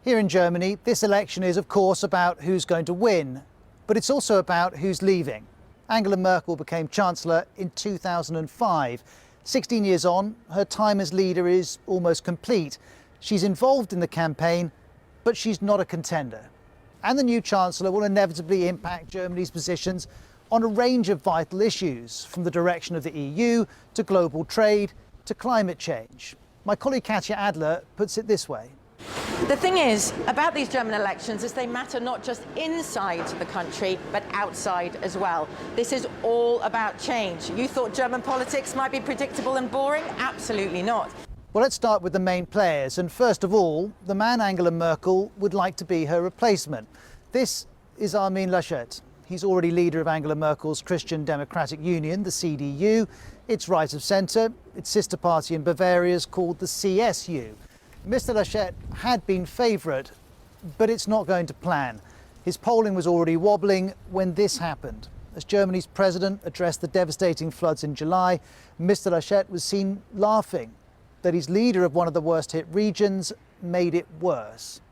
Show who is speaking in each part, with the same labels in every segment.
Speaker 1: Here in Germany, this election is, of course, about who's going to win, but it's also about who's leaving. Angela Merkel became Chancellor in 2005. 16 years on, her time as leader is almost complete. She's involved in the campaign, but she's not a contender. And the new Chancellor will inevitably impact Germany's positions on a range of vital issues, from the direction of the EU to global trade to climate change. My colleague Katja Adler puts it this way.
Speaker 2: The thing is about these German elections is they matter not just inside the country, but outside as well. This is all about change. You thought German politics might be predictable and boring? Absolutely not.
Speaker 1: Well, let's start with the main players. And first of all, the man Angela Merkel would like to be her replacement. This is Armin Laschet. He's already leader of Angela Merkel's Christian Democratic Union, the CDU. It's right of centre. Its sister party in Bavaria is called the CSU. Mr. Laschet had been favourite, but it's not going to plan. His polling was already wobbling when this happened. As Germany's president addressed the devastating floods in July, Mr. Laschet was seen laughing that his leader of one of the worst hit regions made it worse.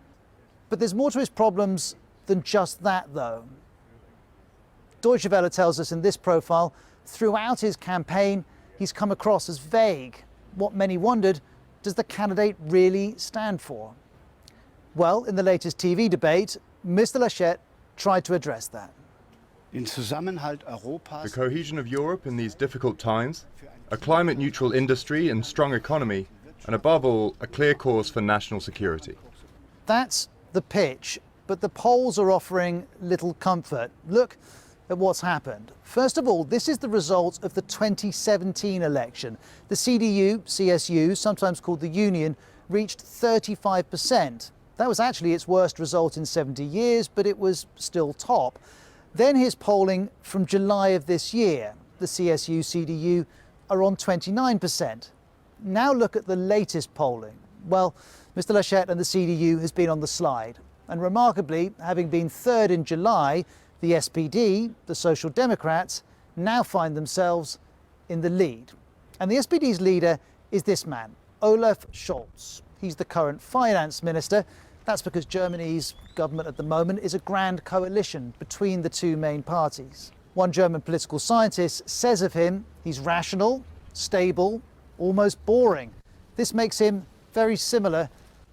Speaker 1: But there's more to his problems than just that, though. Deutsche Welle tells us in this profile, throughout his campaign, he's come across as vague. What many wondered, does the candidate really stand for? Well, in the latest TV debate, Mr. Laschet tried to address that.
Speaker 3: The cohesion of Europe in these difficult times, a climate-neutral industry and strong economy, and above all, a clear course for national security.
Speaker 1: That's the pitch, but the polls are offering little comfort. Look at what's happened. First of all, this is the result of the 2017 election. The CDU-CSU, sometimes called the Union, reached 35%. That was actually its worst result in 70 years, but it was still top. Then here's polling from July of this year. The CSU-CDU are on 29%. Now look at the latest polling. Well, Mr. Laschet and the CDU has been on the slide. And remarkably, having been third in July, the SPD, the Social Democrats, now find themselves in the lead. And the SPD's leader is this man, Olaf Scholz. He's the current finance minister. That's because Germany's government at the moment is a grand coalition between the two main parties. One German political scientist says of him, he's rational, stable, almost boring. This makes him very similar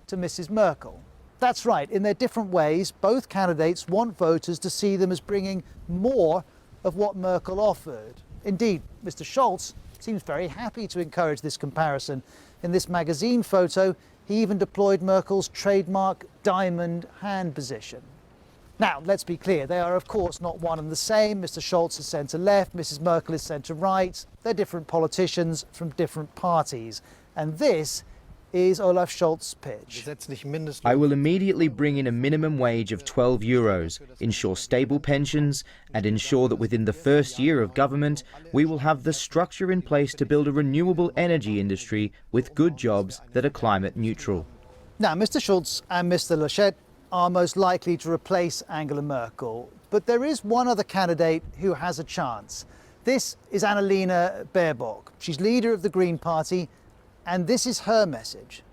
Speaker 1: to Mrs. Merkel. That's right, in their different ways, both candidates want voters to see them as bringing more of what Merkel offered. Indeed, Mr. Scholz seems very happy to encourage this comparison. In this magazine photo, he even deployed Merkel's trademark diamond hand position. Now, let's be clear, they are of course not one and the same. Mr. Scholz is centre-left, Mrs. Merkel is centre-right. They're different politicians from different parties. And this is Olaf Scholz's pitch.
Speaker 4: I will immediately bring in a minimum wage of 12 euros, ensure stable pensions, and ensure that within the first year of government, we will have the structure in place to build a renewable energy industry with good jobs that are climate neutral.
Speaker 1: Now, Mr. Scholz and Mr. Laschet are most likely to replace Angela Merkel, but there is one other candidate who has a chance. This is Annalena Baerbock. She's leader of the Green Party, and this is her message.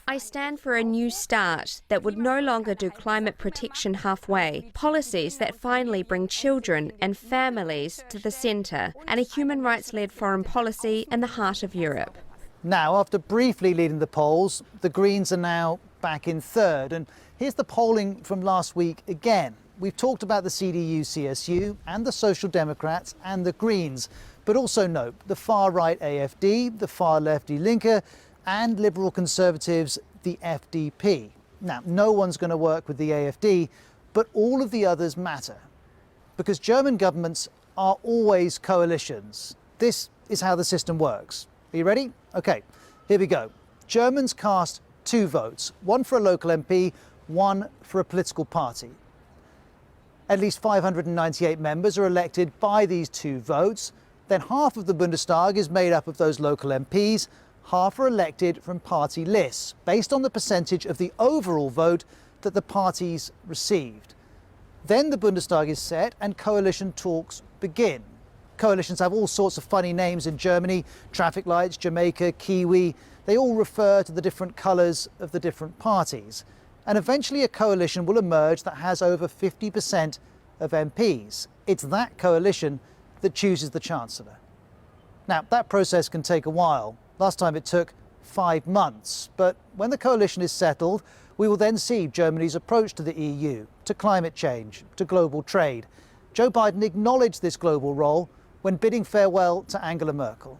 Speaker 5: I stand for a new start that would no longer do climate protection halfway, policies that finally bring children and families to the centre, and a human rights-led foreign policy in the heart of Europe.
Speaker 1: Now, after briefly leading the polls, the Greens are now back in third. And here's the polling from last week again. We've talked about the CDU-CSU and the Social Democrats and the Greens. But also note the far-right AfD, the far-left Die Linke, and Liberal Conservatives, the FDP. Now, no one's going to work with the AfD, but all of the others matter. Because German governments are always coalitions. This is how the system works. Are you ready? Okay, here we go. Germans cast 2 votes, one for a local MP, one for a political party. At least 598 members are elected by these 2 votes. Then half of the Bundestag is made up of those local MPs, half are elected from party lists, based on the percentage of the overall vote that the parties received. Then the Bundestag is set and coalition talks begin. Coalitions have all sorts of funny names in Germany: traffic lights, Jamaica, Kiwi. They all refer to the different colours of the different parties. And eventually a coalition will emerge that has over 50% of MPs. It's that coalition that chooses the Chancellor. Now, that process can take a while. Last time it took 5 months. But when the coalition is settled, we will then see Germany's approach to the EU, to climate change, to global trade. Joe Biden acknowledged this global role when bidding farewell to Angela Merkel.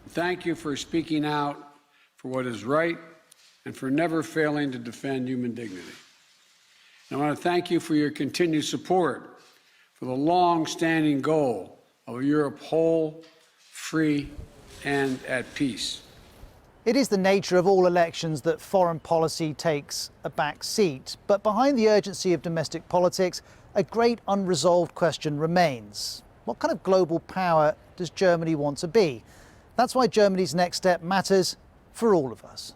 Speaker 6: Thank you for speaking out for what is right and for never failing to defend human dignity. And I want to thank you for your continued support for the long-standing goal of a Europe whole, free, and at peace.
Speaker 1: It is the nature of all elections that foreign policy takes a back seat. But behind the urgency of domestic politics, a great unresolved question remains. What kind of global power does Germany want to be? That's why Germany's next step matters for all of us.